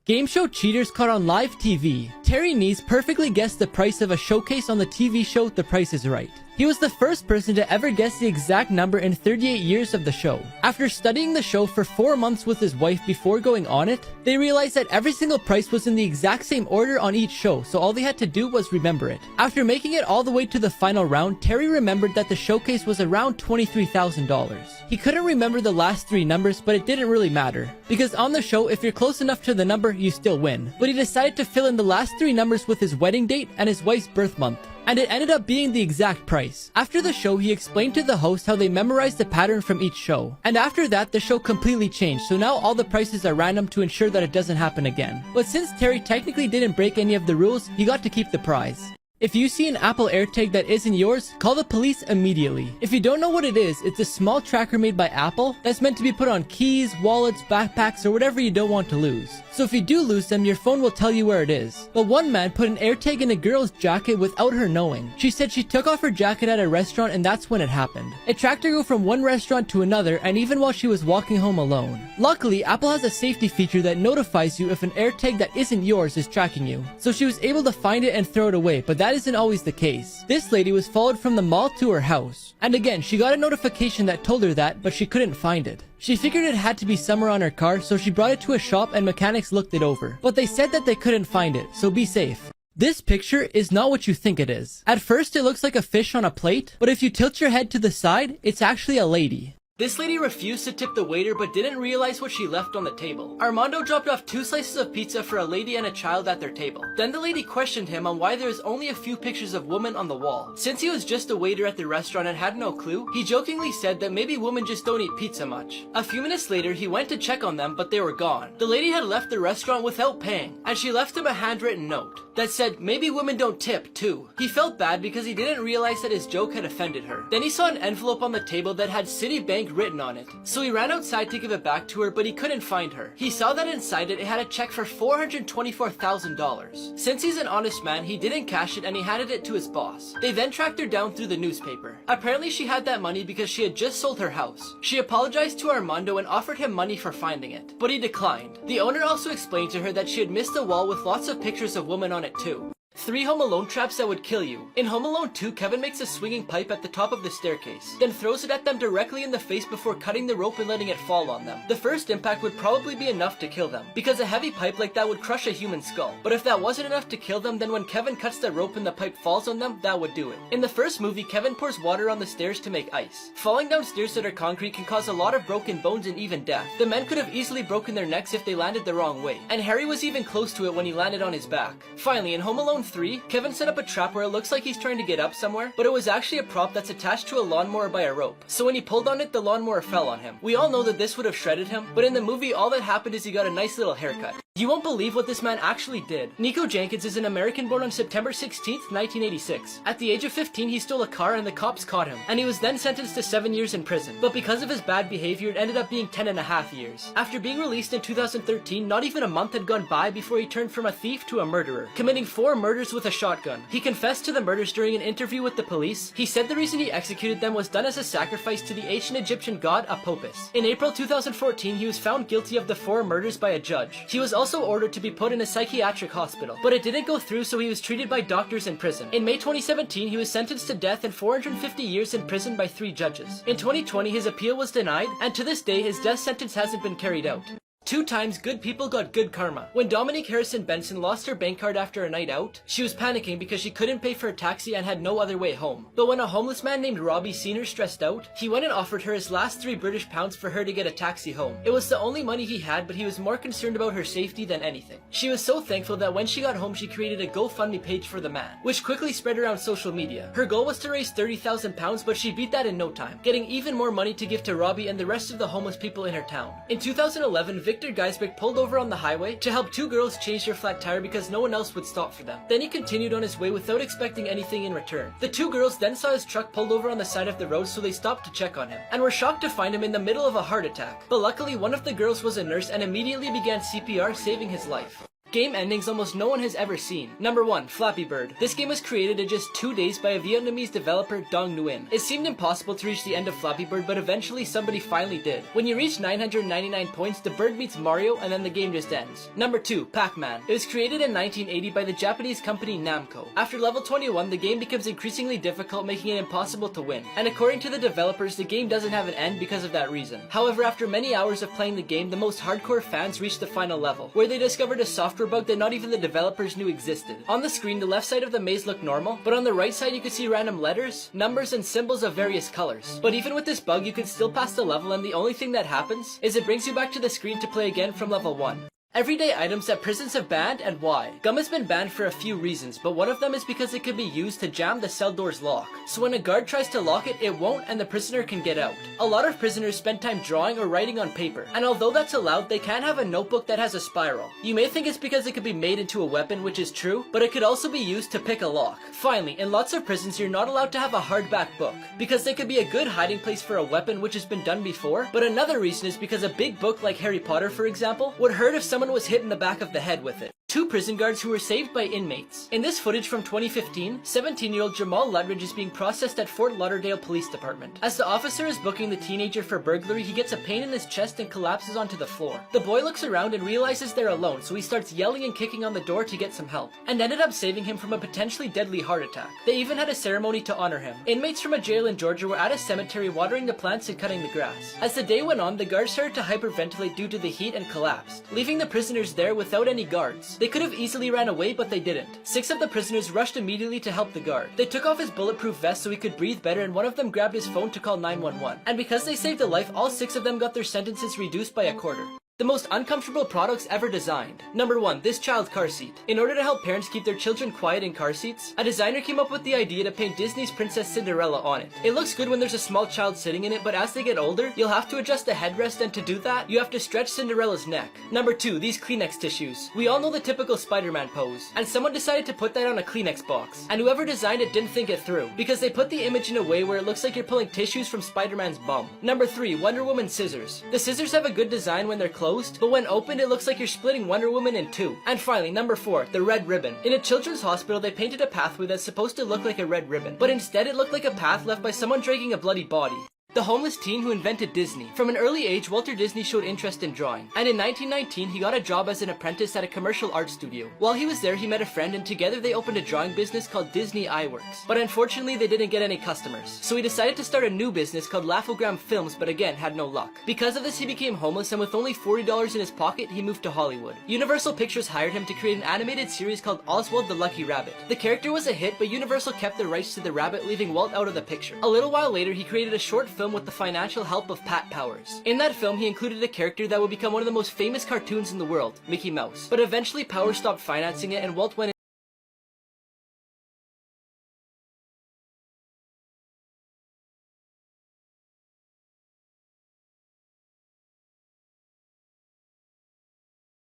Game show cheaters caught on live TV. Terry Neese perfectly guessed the price of a showcase on the TV show The Price is Right. He was the first person to ever guess the exact number in 38 years of the show. After studying the show for 4 months with his wife before going on it, they realized that every single price was in the exact same order on each show, so all they had to do was remember it. After making it all the way to the final round, Terry remembered that the showcase was around $23,000. He couldn't remember the last 3 numbers, but it didn't really matter, because on the show, if you're close enough to the number, you still win. But he decided to fill in the last 3 numbers with his wedding date and his wife's birth month, and it ended up being the exact price. After the show, he explained to the host how they memorized the pattern from each show. And after that, the show completely changed, so now all the prices are random to ensure that it doesn't happen again. But since Terry technically didn't break any of the rules, he got to keep the prize. If you see an Apple AirTag that isn't yours, call the police immediately. If you don't know what it is, it's a small tracker made by Apple that's meant to be put on keys, wallets, backpacks, or whatever you don't want to lose. So if you do lose them, your phone will tell you where it is. But one man put an AirTag in a girl's jacket without her knowing. She said she took off her jacket at a restaurant and that's when it happened. It tracked her go from one restaurant to another, and even while she was walking home alone. Luckily, Apple has a safety feature that notifies you if an AirTag that isn't yours is tracking you. So she was able to find it and throw it away, but that isn't always the case. This lady was followed from the mall to her house. And again, she got a notification that told her that, but she couldn't find it. She figured it had to be somewhere on her car, so she brought it to a shop and mechanics looked it over. But they said that they couldn't find it, so be safe. This picture is not what you think it is. At first, it looks like a fish on a plate, but if you tilt your head to the side, it's actually a lady. This lady refused to tip the waiter but didn't realize what she left on the table. Armando dropped off 2 slices of pizza for a lady and a child at their table. Then the lady questioned him on why there is only a few pictures of women on the wall. Since he was just a waiter at the restaurant and had no clue, he jokingly said that maybe women just don't eat pizza much. A few minutes later, he went to check on them, but they were gone. The lady had left the restaurant without paying, and she left him a handwritten note that said maybe women don't tip too. He felt bad because he didn't realize that his joke had offended her. Then he saw an envelope on the table that had Citibank written on it. So he ran outside to give it back to her, but he couldn't find her. He saw that inside it had a check for $424,000. Since he's an honest man, he didn't cash it and he handed it to his boss. They then tracked her down through the newspaper. Apparently she had that money because she had just sold her house. She apologized to Armando and offered him money for finding it, but he declined. The owner also explained to her that she had missed a wall with lots of pictures of women on it too. 3 Home Alone traps that would kill you. In Home Alone 2, Kevin makes a swinging pipe at the top of the staircase, then throws it at them directly in the face before cutting the rope and letting it fall on them. The first impact would probably be enough to kill them, because a heavy pipe like that would crush a human skull. But if that wasn't enough to kill them, then when Kevin cuts the rope and the pipe falls on them, that would do it. In the first movie, Kevin pours water on the stairs to make ice. Falling down stairs that are concrete can cause a lot of broken bones and even death. The men could have easily broken their necks if they landed the wrong way, and Harry was even close to it when he landed on his back. Finally, in Home Alone 3, Kevin set up a trap where it looks like he's trying to get up somewhere, but it was actually a prop that's attached to a lawnmower by a rope. So when he pulled on it, the lawnmower fell on him. We all know that this would have shredded him, but in the movie, all that happened is he got a nice little haircut. You won't believe what this man actually did. Nico Jenkins is an American born on September 16th, 1986. At the age of 15, he stole a car and the cops caught him, and he was then sentenced to 7 years in prison. But because of his bad behavior, it ended up being 10.5 years. After being released in 2013, not even a month had gone by before he turned from a thief to a murderer, committing 4 murders with a shotgun. He confessed to the murders during an interview with the police. He said the reason he executed them was done as a sacrifice to the ancient Egyptian god Apopis. In April 2014, he was found guilty of the 4 murders by a judge. He was also ordered to be put in a psychiatric hospital, but it didn't go through, so he was treated by doctors in prison. In May 2017, he was sentenced to death and 450 years in prison by 3 judges. In 2020, his appeal was denied, and to this day, his death sentence hasn't been carried out. 2 times good people got good karma. When Dominique Harrison Benson lost her bank card after a night out, she was panicking because she couldn't pay for a taxi and had no other way home. But when a homeless man named Robbie seen her stressed out, he went and offered her his last 3 British pounds for her to get a taxi home. It was the only money he had, but he was more concerned about her safety than anything. She was so thankful that when she got home, she created a GoFundMe page for the man, which quickly spread around social media. Her goal was to raise £30,000, but she beat that in no time, getting even more money to give to Robbie and the rest of the homeless people in her town. In 2011, Victor Geisbeck pulled over on the highway to help 2 girls change their flat tire because no one else would stop for them. Then he continued on his way without expecting anything in return. The 2 girls then saw his truck pulled over on the side of the road, so they stopped to check on him, and were shocked to find him in the middle of a heart attack. But luckily, one of the girls was a nurse and immediately began CPR, saving his life. Game endings almost no one has ever seen. Number 1. Flappy Bird. This game was created in just 2 days by a Vietnamese developer, Dong Nguyen. It seemed impossible to reach the end of Flappy Bird, but eventually somebody finally did. When you reach 999 points, the bird meets Mario and then the game just ends. Number 2. Pac-Man. It was created in 1980 by the Japanese company Namco. After level 21, the game becomes increasingly difficult, making it impossible to win. And according to the developers, the game doesn't have an end because of that reason. However, after many hours of playing the game, the most hardcore fans reached the final level, where they discovered a software bug that not even the developers knew existed. On the screen, the left side of the maze looked normal, but on the right side you could see random letters, numbers, and symbols of various colors. But even with this bug, you could still pass the level, and the only thing that happens is it brings you back to the screen to play again from level 1. Everyday items that prisons have banned and why. Gum has been banned for a few reasons, but one of them is because it could be used to jam the cell door's lock. So when a guard tries to lock it, it won't and the prisoner can get out. A lot of prisoners spend time drawing or writing on paper, and although that's allowed, they can't have a notebook that has a spiral. You may think it's because it could be made into a weapon, which is true, but it could also be used to pick a lock. Finally, in lots of prisons you're not allowed to have a hardback book, because they could be a good hiding place for a weapon, which has been done before, but another reason is because a big book like Harry Potter, for example, would hurt if someone was hit in the back of the head with it. 2 prison guards who were saved by inmates. In this footage from 2015, 17-year-old Jamal Lutridge is being processed at Fort Lauderdale Police Department. As the officer is booking the teenager for burglary, he gets a pain in his chest and collapses onto the floor. The boy looks around and realizes they're alone, so he starts yelling and kicking on the door to get some help, and ended up saving him from a potentially deadly heart attack. They even had a ceremony to honor him. Inmates from a jail in Georgia were at a cemetery watering the plants and cutting the grass. As the day went on, the guards started to hyperventilate due to the heat and collapsed, leaving the prisoners there without any guards. They could have easily ran away, but they didn't. 6 of the prisoners rushed immediately to help the guard. They took off his bulletproof vest so he could breathe better, and one of them grabbed his phone to call 911. And because they saved a life, all 6 of them got their sentences reduced by a quarter. The most uncomfortable products ever designed. Number 1. This child car seat. In order to help parents keep their children quiet in car seats, a designer came up with the idea to paint Disney's Princess Cinderella on it. It looks good when there's a small child sitting in it, but as they get older, you'll have to adjust the headrest, and to do that, you have to stretch Cinderella's neck. Number 2. These Kleenex tissues. We all know the typical Spider-Man pose, and someone decided to put that on a Kleenex box. And whoever designed it didn't think it through, because they put the image in a way where it looks like you're pulling tissues from Spider-Man's bum. Number 3. Wonder Woman scissors. The scissors have a good design when they're closed, but when open, it looks like you're splitting Wonder Woman in 2. And finally, number 4, the red ribbon. In a children's hospital, they painted a pathway that's supposed to look like a red ribbon, but instead it looked like a path left by someone dragging a bloody body. The homeless teen who invented Disney. From an early age, Walter Disney showed interest in drawing, and in 1919 he got a job as an apprentice at a commercial art studio. While he was there, he met a friend, and together they opened a drawing business called Disney Eyeworks. But unfortunately, they didn't get any customers, so he decided to start a new business called Laugh-O-Gram Films, but again had no luck. Because of this, he became homeless, and with only $40 in his pocket, he moved to Hollywood. Universal Pictures hired him to create an animated series called Oswald the Lucky Rabbit. The character was a hit, but Universal kept the rights to the rabbit, leaving Walt out of the picture. A little while later, he created a short film with the financial help of Pat Powers. In that film, he included a character that would become one of the most famous cartoons in the world, Mickey Mouse. But eventually, Powers stopped financing it, and Walt went